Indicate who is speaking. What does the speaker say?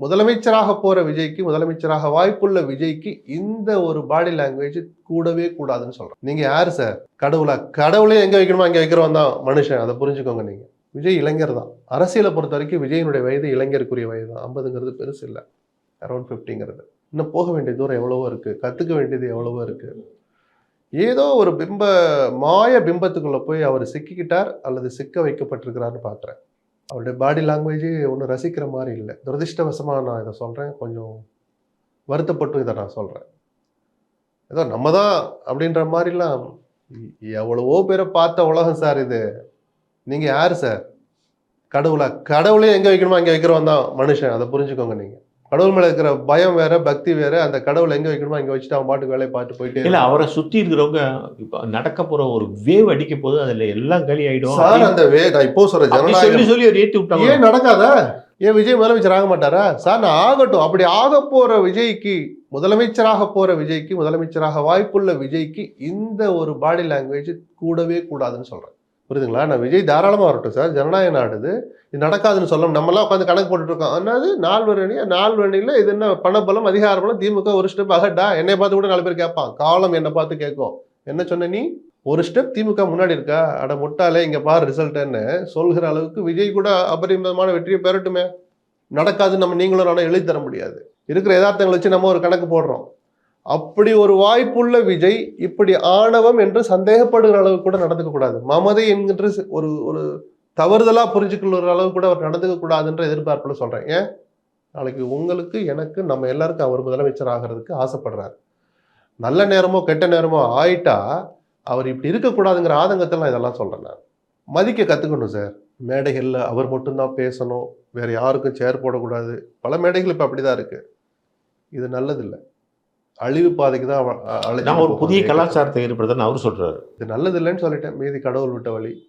Speaker 1: முதலமைச்சராக போற விஜய்க்கு, முதலமைச்சராக வாய்ப்புள்ள விஜய்க்கு இந்த ஒரு பாடி லாங்குவேஜ் கூடவே கூடாதுன்னு சொல்றேன். நீங்க யாரு சார்? கடவுளா? கடவுளையும் எங்க வைக்கணுமோ அங்க வைக்கிறவன் தான் மனுஷன். அதை புரிஞ்சுக்கோங்க நீங்க. விஜய் இளைஞர் தான். அரசியலை பொறுத்த வரைக்கும் விஜயனுடைய வயது இளைஞருக்குரிய வயது தான். 50ங்கிறது பெருசு இல்லை. அரௌண்ட் 50ங்கிறது. இன்னும் போக வேண்டிய தூரம் எவ்வளவோ இருக்கு. கத்துக்க வேண்டியது எவ்வளவோ இருக்கு. ஏதோ ஒரு மாய பிம்பத்துக்குள்ள போய் அவர் சிக்கிக்கிட்டார் அல்லது சிக்க வைக்கப்பட்டிருக்கிறார்னு பார்க்குறேன். அவருடைய பாடி லாங்குவேஜ் ஒன்றும் ரசிக்கிற மாதிரி இல்லை. துரதிர்ஷ்டவசமாக நான் இதை சொல்கிறேன். கொஞ்சம் வருத்தப்பட்டும் இதை நான் சொல்கிறேன். ஏதோ நம்ம தான் அப்படின்ற மாதிரிலாம் எவ்வளவோ பேரை பார்த்த உலகம் சார் இது. நீங்கள் யார் சார்? கடவுளா? கடவுளையும் எங்கே வைக்கணுமோ அங்கே வைக்கிறவன் தான் மனுஷன். அதை புரிஞ்சுக்கோங்க நீங்கள். கடவுள் மேலே இருக்கிற பயம் வேற, பக்தி வேற. அந்த கடவுளை எங்கே வைக்கணுமோ அங்கே வச்சுட்டு அவன் பாட்டுக்கு வேலையை பார்த்து போயிட்டே
Speaker 2: இல்லை. அவரை சுற்றி இருக்கிறவங்க இப்போ நடக்க போகிற ஒரு வேவ் அடிக்க போது அதில் எல்லாம் களி ஆகிடும்
Speaker 1: சார். அந்த நான் இப்போ சொல்கிறேன்,
Speaker 2: ஜனநாயகம் சொல்லி ஒரு ஏற்றி விட்டாங்க.
Speaker 1: ஏன் நடக்காதா? ஏன் விஜய் முதலமைச்சர் ஆக மாட்டாரா சார்? நான் ஆகட்டும். அப்படி ஆக போற விஜய்க்கு, முதலமைச்சராக போற விஜய்க்கு, முதலமைச்சராக வாய்ப்புள்ள விஜய்க்கு இந்த ஒரு பாடி லாங்குவேஜ் கூடவே கூடாதுன்னு சொல்றேன். புரியுதுங்களா? நான் விஜய் தாராளமாக வரட்டும் சார். ஜனநாயக நாடுது. இது நடக்காதுன்னு சொல்லணும். நம்மளாம் உட்காந்து கணக்கு போட்டுட்டு இருக்கோம். அதாவது 4 அணியில் இது என்ன பணபலம், அதிகார பலம், திமுக ஒரு ஸ்டெப் அகட்டா? என்னை பார்த்து கூட 4 பேர் கேட்பான். காலம் என்னை பார்த்து கேட்கும். என்ன சொன்ன நீ? ஒரு ஸ்டெப் திமுக முன்னாடி இருக்கா? அட முட்டாளே, இங்க பாரு ரிசல்ட்ன்னு சொல்கிற அளவுக்கு விஜய் கூட அபரிமிதமான வெற்றியை பெறட்டுமே. நடக்காதுன்னு நம்ம நீங்களும் நானும் எழுதி தர முடியாது. இருக்கிற யதார்த்தங்களை வச்சு நம்ம ஒரு கணக்கு போடுறோம். அப்படி ஒரு வாய்ப்புள்ள விஜய் இப்படி ஆணவம் என்று சந்தேகப்படுகிற அளவுக்கு கூட நடந்துக்க கூடாது. மமதை என்கின்ற ஒரு தவறுதலா புரிஞ்சுக்கொள்கிற அளவு கூட அவர் நடந்துக்க கூடாதுன்ற எதிர்பார்ப்புல சொல்றேன். ஏன்? நாளைக்கு உங்களுக்கு, எனக்கு, நம்ம எல்லாருக்கும் அவர் முதலமைச்சர் ஆகிறதுக்கு ஆசைப்படுறாரு. நல்ல நேரமோ கெட்ட நேரமோ ஆயிட்டா அவர் இப்படி இருக்கக்கூடாதுங்கிற ஆதங்கத்தில் நான் இதெல்லாம் சொல்றேன். நான் மதிக்க கத்துக்கணும் சார். மேடைகள்ல அவர் மட்டும்தான் பேசணும், வேற யாருக்கும் சேர் போடக்கூடாது. பல மேடைகள் இப்ப அப்படிதான் இருக்கு. இது நல்லதில்லை. அழிவு பாதைக்கு தான்
Speaker 2: நான் ஒரு புதிய கலாச்சாரத்தை ஏற்படுத்தன்னு அவர் சொல்றாரு.
Speaker 1: இது நல்லது இல்லைன்னு சொல்லிட்டேன். மீதி கடவுள் விட்ட வழி.